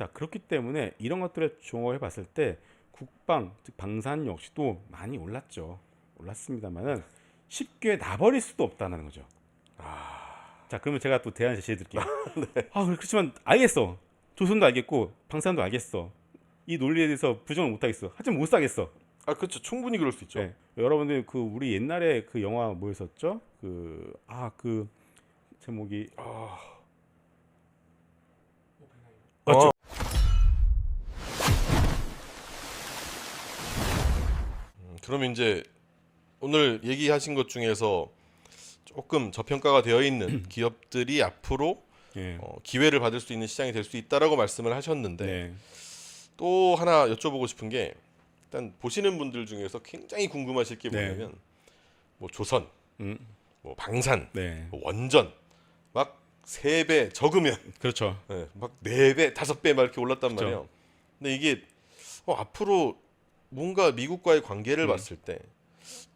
자, 그렇기 때문에 이런 것들을 종합해 봤을 때 국방, 즉 방산 역시도 많이 올랐죠. 올랐습니다만은 쉽게 놔버릴 수도 없다는 거죠. 자, 그러면 제가 또 대안 제시해 드릴게요. 그렇지만 알겠어. 조선도 알겠고 방산도 알겠어. 이 논리에 대해서 부정을 못 하겠어. 하지만 못 사겠어. 아, 그렇죠. 충분히 그럴 수 있죠. 네. 여러분들 그 우리 옛날에 그 영화 뭐였었죠? 그 제목이 맞죠? 어, 그러면 이제 오늘 얘기하신 것 중에서 조금 저평가가 되어 있는 기업들이 앞으로 예. 기회를 받을 수 있는 시장이 될 수 있다라고 말씀을 하셨는데, 네. 또 하나 여쭤보고 싶은 게, 일단 보시는 분들 중에서 굉장히 궁금하실 게 네. 뭐냐면, 뭐 조선, 음. 뭐 방산, 네. 뭐 원전 막 3배 적으면 그렇죠. 막 4배, 5배 막 이렇게 올랐단 그렇죠. 말이에요. 근데 이게 앞으로 뭔가 미국과의 관계를 봤을 때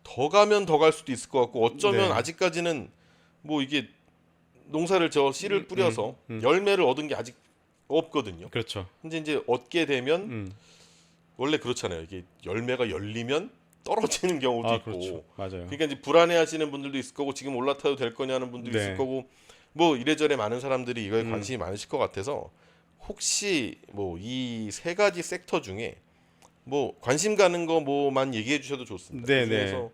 더 가면 더 갈 수도 있을 것 같고, 어쩌면 네. 아직까지는 뭐 이게 농사를 씨를 뿌려서 열매를 얻은 게 아직 없거든요. 그렇죠. 근데 이제 얻게 되면 음. 원래 그렇잖아요. 이게 열매가 열리면 떨어지는 경우도 있고. 그렇죠. 맞아요. 그러니까 이제 불안해하시는 분들도 있을 거고, 지금 올라타도 될 거냐는 분들도 네. 있을 거고, 뭐 이래저래 많은 사람들이 이거에 관심이 많으실 것 같아서, 혹시 뭐 이 3가지 섹터 중에 뭐 관심 가는 거 뭐만 얘기해 주셔도 좋습니다. 네, 그 중에서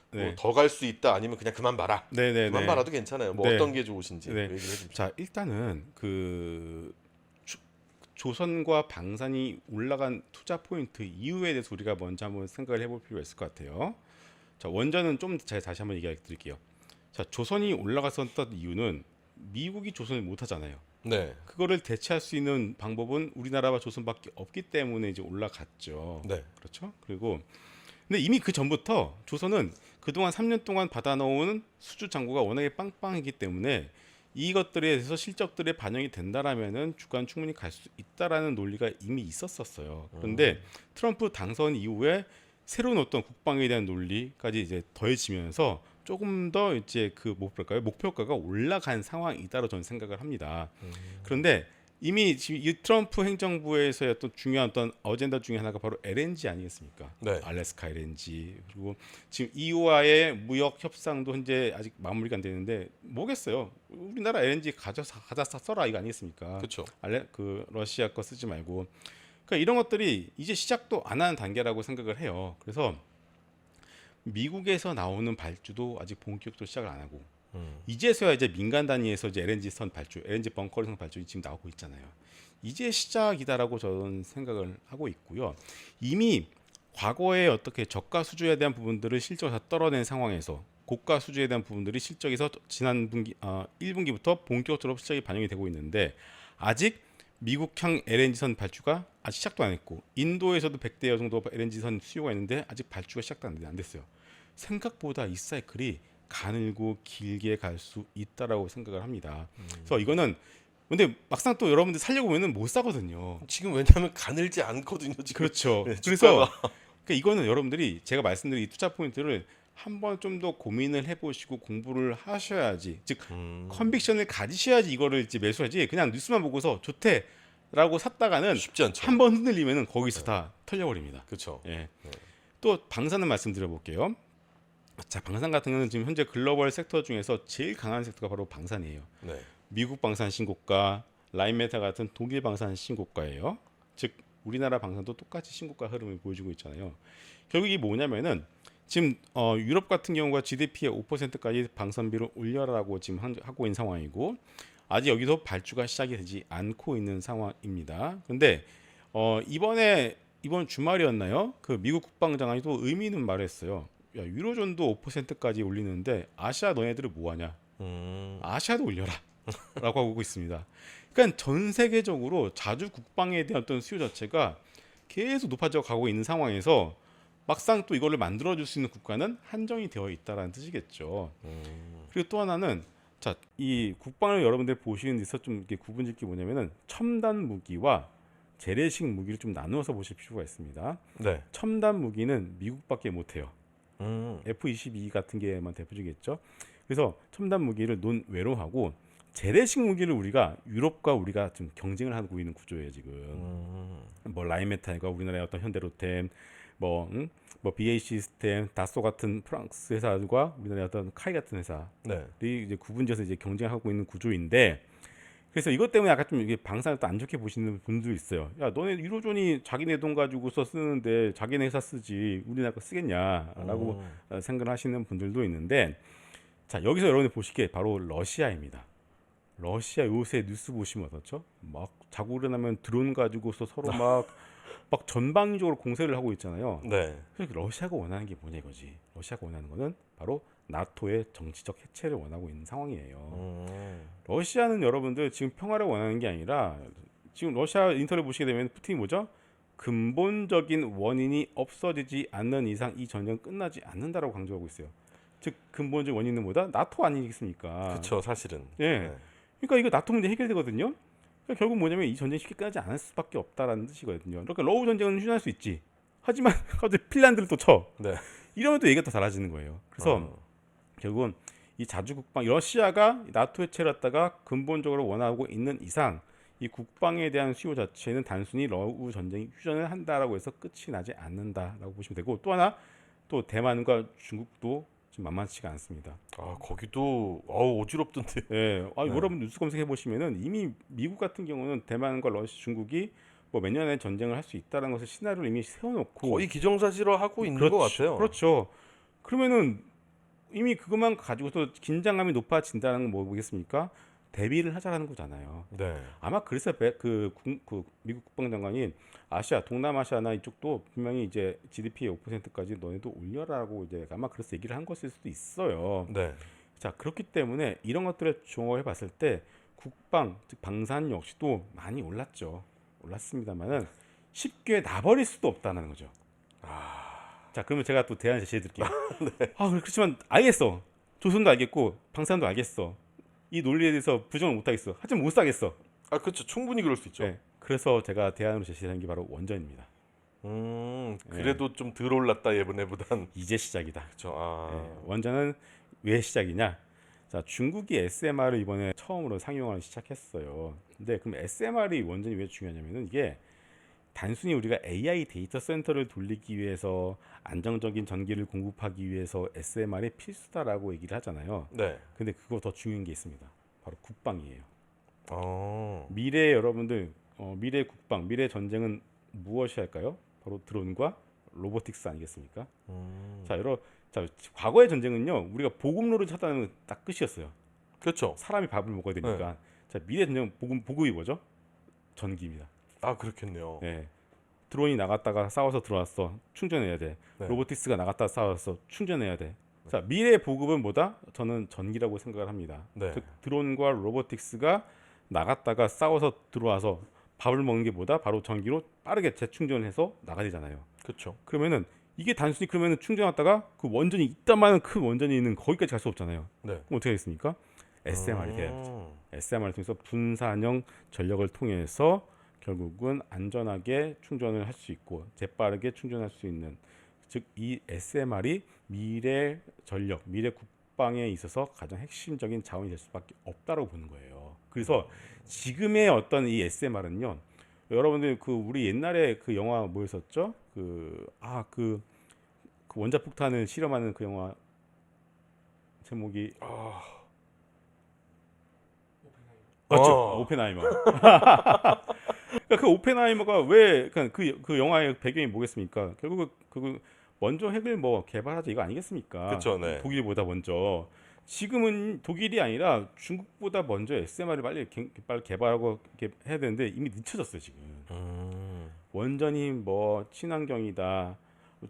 네. 뭐 더 갈 수 있다, 아니면 그냥 그만 봐라. 네, 네, 그만 네. 봐라도 괜찮아요. 뭐 네. 어떤 게 좋으신지 네. 얘기해 주십시오. 자, 일단은 조선과 방산이 올라간 투자 포인트 이유에 대해서 우리가 먼저 한번 생각을 해볼 필요가 있을 것 같아요. 자, 원전은 좀 제가 다시 한번 얘기해 드릴게요. 자, 조선이 올라갔었던 이유는 미국이 조선을 못 하잖아요. 네. 그거를 대체할 수 있는 방법은 우리나라와 조선밖에 없기 때문에 이제 올라갔죠. 네. 그렇죠? 그리고 근데 이미 그 전부터 조선은 그동안 3년 동안 받아놓은 수주 잔고가 워낙에 빵빵했기 때문에 이것들에 대해서 실적들에 반영이 된다라면은 주가는 충분히 갈 수 있다라는 논리가 이미 있었었어요. 그런데 트럼프 당선 이후에 새로운 어떤 국방에 대한 논리까지 이제 더해지면서 조금 더 이제 그 목표가가 올라간 상황이다로 저는 생각을 합니다. 그런데 이미 지금 이 트럼프 행정부에서의 어떤 중요한 어떤 어젠다 중에 하나가 바로 LNG 아니겠습니까? 네. 알래스카 LNG. 그리고 지금 EU와의 무역 협상도 현재 아직 마무리가 안 되는데 뭐겠어요? 우리나라 LNG 가져 써라 이거 아니겠습니까? 그렇죠. 그 러시아 거 쓰지 말고. 그러니까 이런 것들이 이제 시작도 안 하는 단계라고 생각을 해요. 그래서 미국에서 나오는 발주도 아직 본격적으로 시작을 안 하고 이제서야 이제 민간 단위에서 이제 LNG 선 발주, LNG 벙커링 발주가 지금 나오고 있잖아요. 이제 시작이다라고 저는 생각을 하고 있고요. 이미 과거에 어떻게 저가 수주에 대한 부분들을 실적을 다 떨어낸 상황에서 고가 수주에 대한 부분들이 실적에서 지난 분기 1분기부터 본격적으로 실적이 반영이 되고 있는데 아직 미국향 LNG선 발주가 아직 시작도 안 했고 인도에서도 100대 정도 LNG선 수요가 있는데 아직 발주가 시작도 안 됐어요. 생각보다 이 사이클이 가늘고 길게 갈 수 있다라고 생각을 합니다. 그래서 이거는 근데 막상 또 여러분들 살려고 보면은 못 사거든요. 지금 왜냐하면 가늘지 않거든요. 지금. 그렇죠. 네, 그래서 주가가. 그러니까 이거는 여러분들이 제가 말씀드린 이 투자 포인트를 한번 좀 더 고민을 해보시고 공부를 하셔야지, 즉 컨빅션을 가지셔야지 이거를 이제 매수하지. 그냥 뉴스만 보고서 좋대라고 샀다가는 쉽지 않죠. 한 번 흔들리면은 거기서 다 털려버립니다. 그렇죠. 예. 또 방산은 말씀드려볼게요. 자, 방산 같은 경우는 지금 현재 글로벌 섹터 중에서 제일 강한 섹터가 바로 방산이에요. 네. 미국 방산 신고가, 라인메탈 같은 독일 방산 신고가예요. 즉 우리나라 방산도 똑같이 신고가 흐름을 보여주고 있잖아요. 결국 이게 뭐냐면은 지금 유럽 같은 경우가 GDP의 5%까지 방산비를 올려라라고 지금 하고 있는 상황이고 아직 여기서 발주가 시작이 되지 않고 있는 상황입니다. 그런데 이번 주말이었나요? 그 미국 국방장관이 또 의미 있는 말을 했어요. 야, 유로존도 5%까지 올리는데 아시아 너네들은 뭐하냐? 아시아도 올려라 라고 하고 있습니다. 그러니까 전 세계적으로 자주 국방에 대한 어떤 수요 자체가 계속 높아져 가고 있는 상황에서 막상 또 이거를 만들어줄 수 있는 국가는 한정이 되어 있다라는 뜻이겠죠. 그리고 또 하나는 자, 이 국방을 여러분들 보시는 데서 좀 이렇게 구분짓기 뭐냐면은 첨단 무기와 재래식 무기를 좀 나누어서 보실 필요가 있습니다. 네. 첨단 무기는 미국밖에 못해요. F-22 같은 게만 대표적이겠죠. 그래서 첨단 무기를 논외로 하고 재래식 무기를 우리가 유럽과 우리가 좀 경쟁을 하고 있는 구조예요 지금. 뭐 라인메탈과 우리나라의 어떤 현대로템, 뭐, 뭐 BA 시스템, 다소 같은 프랑스 회사들과 우리나라의 어떤 카이 같은 회사들이 네. 이제 구분지어서 이제 경쟁하고 있는 구조인데, 그래서 이것 때문에 약간 좀 이게 방산을 또 안 좋게 보시는 분도 있어요. 야, 너네 유로존이 자기네 돈 가지고서 쓰는데 자기네 회사 쓰지 우리나라 거 쓰겠냐라고 생각을 하시는 분들도 있는데, 자 여기서 여러분이 보시기에 바로 러시아입니다. 러시아 요새 뉴스 보시면 어떻죠? 막 자고 일어나면 드론 가지고서 서로 막 전방위적으로 공세를 하고 있잖아요. 네. 그래서 러시아가 원하는 게 뭐냐 이거지. 러시아가 원하는 거는 바로 나토의 정치적 해체를 원하고 있는 상황이에요. 러시아는 여러분들 지금 평화를 원하는 게 아니라, 지금 러시아 인터뷰 보시게 되면 푸틴이 뭐죠? 근본적인 원인이 없어지지 않는 이상 이 전쟁 끝나지 않는다라고 강조하고 있어요. 즉 근본적 원인은 뭐다? 나토 아니겠습니까? 그렇죠. 사실은. 예. 네. 그러니까 이거 나토 문제 해결되거든요. 그러니까 결국 뭐냐면 이 전쟁이 쉽게 끝나지 않을 수밖에 없다라는 뜻이거든요. 그러니까 러우 전쟁은 휴전할 수 있지. 하지만 갑자기 핀란드를 또 쳐. 네. 이러면 또 얘기가 더 달라지는 거예요. 그래서 결국은 이 자주 국방, 러시아가 나토 해체를 갖다가 근본적으로 원하고 있는 이상 이 국방에 대한 수요 자체는 단순히 러우 전쟁이 휴전을 한다라고 해서 끝이 나지 않는다라고 보시면 되고, 또 하나 또 대만과 중국도 지금 만만치가 않습니다. 아 거기도 어지럽던데. 예, 네. 여러분 뉴스 검색해 보시면은 이미 미국 같은 경우는 대만과 중국이 뭐 몇 년에 전쟁을 할 수 있다는 것을 시나리오를 이미 세워놓고 거의 기정사실화하고 있는 것 같아요. 그렇죠. 그러면은 이미 그것만 가지고서 긴장감이 높아진다는 건 뭐겠습니까? 대비를 하자라는 거잖아요. 네. 아마 그래서 그 미국 국방장관이 아시아, 동남아시아나 이쪽도 분명히 이제 GDP의 5%까지 너네도 올려라고 이제 아마 그래서 얘기를 한 것일 수도 있어요. 네. 자, 그렇기 때문에 이런 것들을 종합해 봤을 때 국방, 즉 방산 역시도 많이 올랐습니다만은 쉽게 놔버릴 수도 없다는 거죠. 자, 그러면 제가 또 대안 제시해 드릴게요. 그렇지만 알겠어. 조선도 알겠고 방산도 알겠어. 이 논리에 대해서 부정을 못 하겠어. 하지만 못 사겠어. 아 그렇죠. 충분히 그럴 수 있죠. 네. 그래서 제가 대안으로 제시한 게 바로 원전입니다. 그래도 좀 덜 올랐다 예전에보단. 이제 시작이다. 그렇죠. 아. 네. 원전은 왜 시작이냐? 자, 중국이 SMR을 이번에 처음으로 상용화를 시작했어요. 근데 그럼 SMR이 원전이 왜 중요하냐면은 이게 단순히 우리가 AI 데이터 센터를 돌리기 위해서 안정적인 전기를 공급하기 위해서 SMR이 필수다라고 얘기를 하잖아요. 네. 근데 그거 더 중요한 게 있습니다. 바로 국방이에요. 어. 미래 여러분들, 미래 국방, 미래 전쟁은 무엇이 할까요? 바로 드론과 로보틱스 아니겠습니까? 자, 과거의 전쟁은요, 우리가 보급로를 찾아내는 딱 끝이었어요. 그렇죠. 사람이 밥을 먹어야 되니까. 자, 미래 전쟁 보급이 뭐죠? 전기입니다. 아 그렇겠네요. 네. 드론이 나갔다가 싸워서 들어왔어. 충전해야 돼. 네. 로보틱스가 나갔다 싸웠어. 충전해야 돼. 자, 미래 보급은 뭐다? 저는 전기라고 생각을 합니다. 네. 즉 드론과 로보틱스가 나갔다가 싸워서 들어와서 밥을 먹는 게 뭐다? 바로 전기로 빠르게 재충전해서 나가야 되잖아요. 그렇죠. 그러면은 이게 단순히 그러면은 충전했다가 그 원전이 이따만한 큰 원전이 있는 거기까지 갈 수 없잖아요. 네. 그럼 어떻게 하겠습니까? SMR이 돼야죠. SMR을 통해서 분산형 전력을 통해서 결국은 안전하게 충전을 할 수 있고 재빠르게 충전할 수 있는, 즉 이 SMR이 미래 전력, 미래 국방에 있어서 가장 핵심적인 자원이 될 수밖에 없다고 보는 거예요. 그래서 지금의 어떤 이 SMR은요, 여러분들 그 우리 옛날에 그 영화 뭐였었죠? 그 원자폭탄을 실험하는 그 영화 제목이 맞죠? 오펜하이머. 그러니까 그 오펜하이머가 왜 그 영화의 배경이 뭐겠습니까? 결국 그 먼저 핵을 뭐 개발하자 이거 아니겠습니까? 그쵸, 네. 독일보다 먼저. 지금은 독일이 아니라 중국보다 먼저 SMR을 빨리 개발하고 이렇게 해야 되는데 이미 늦춰졌어요 지금. 원전이 뭐 친환경이다.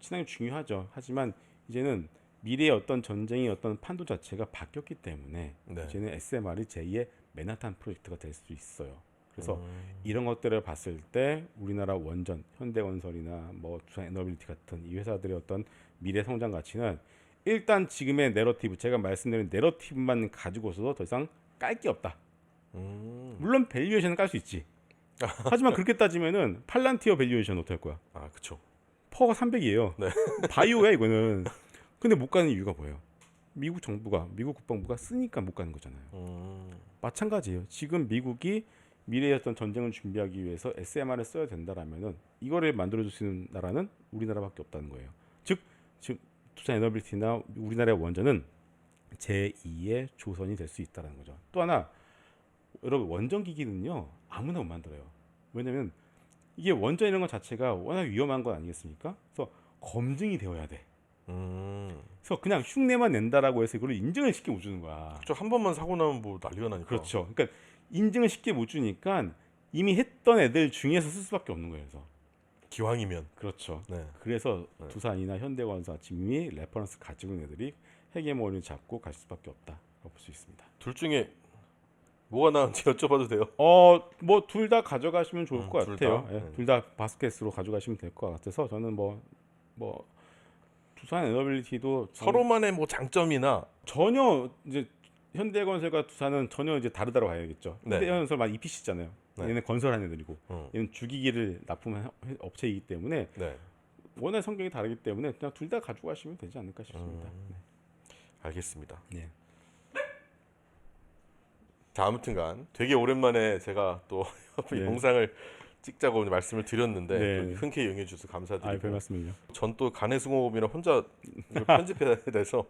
친환경 중요하죠. 하지만 이제는 미래의 어떤 전쟁의 어떤 판도 자체가 바뀌었기 때문에 네. 이제는 SMR이 제2의 맨하탄 프로젝트가 될 수 있어요. 그래서 이런 것들을 봤을 때 우리나라 원전, 현대건설이나 뭐 두산에너빌리티 같은 이 회사들의 어떤 미래 성장 가치는 일단 지금의 내러티브, 제가 말씀드린 내러티브만 가지고서도 더 이상 깔 게 없다. 물론 밸류에이션은 깔 수 있지. 하지만 그렇게 따지면은 팔란티어 밸류에이션 어떻게 할 거야? 아 그렇죠. 퍼가 300이에요. 네. 바이오야 이거는. 근데 못 가는 이유가 뭐예요? 미국 정부가 미국 국방부가 쓰니까 못 가는 거잖아요. 마찬가지예요. 지금 미국이 미래의 어떤 전쟁을 준비하기 위해서 SMR을 써야 된다라면은 이거를 만들어줄 수 있는 나라는 우리나라밖에 없다는 거예요. 즉 지금 두산 에너빌리티나 우리나라의 원전은 제2의 조선이 될 수 있다는 거죠. 또 하나 여러분 원전 기기는요 아무나 못 만들어요. 왜냐면 이게 원전 이런 것 자체가 워낙 위험한 건 아니겠습니까? 그래서 검증이 되어야 돼. 그래서 그냥 흉내만 낸다라고 해서 이걸 인증을 쉽게 못 주는 거야. 그렇죠. 한 번만 사고 나면 뭐 난리가 나니까. 그렇죠. 그러니까 인증을 쉽게 못 주니까 이미 했던 애들 중에서 쓸 수밖에 없는 거예요. 그래서 기왕이면. 그렇죠. 네. 그래서 네. 두산이나 현대건설 이미 레퍼런스 가지고 있는 애들이 헤게모니를 잡고 갈 수밖에 없다라고 볼 수 있습니다. 둘 중에 뭐가 나은지 여쭤봐도 돼요? 뭐 둘 다 가져가시면 좋을 것 둘 같아요. 다? 예, 네. 둘 다 바스켓으로 가져가시면 될 것 같아서 저는 뭐 두산 에너빌리티도 서로만의 뭐 장점이나 전혀 이제 현대건설과 두산은 전혀 이제 다르다고 봐야겠죠. 네. 현대건설만 EPC잖아요. 네. 얘는 건설하는 애들이고 음. 얘는 주기기를 납품한 업체이기 때문에 네. 워낙 성격이 다르기 때문에 그냥 둘 다 가져가시면 되지 않을까 싶습니다. 알겠습니다. 네. 자, 아무튼간 되게 오랜만에 제가 또 네. 영상을 찍자고 오늘 말씀을 드렸는데 네. 또 흔쾌히 응해주셔서 별 감사드리고 말씀을요. 전 또 간해승호흡이나 혼자 이걸 편집해야 돼서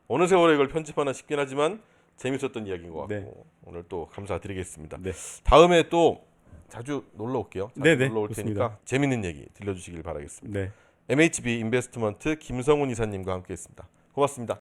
어느 세월에 이걸 편집하나 싶긴 하지만 재밌었던 이야기인 것 같고 네. 오늘 또 감사드리겠습니다. 네. 다음에 또 자주 놀러 올게요. 자주 네네, 놀러 올 좋습니다. 테니까 재밌는 얘기 들려주시길 바라겠습니다. 네. MHB 인베스트먼트 김성훈 이사님과 함께했습니다. 고맙습니다.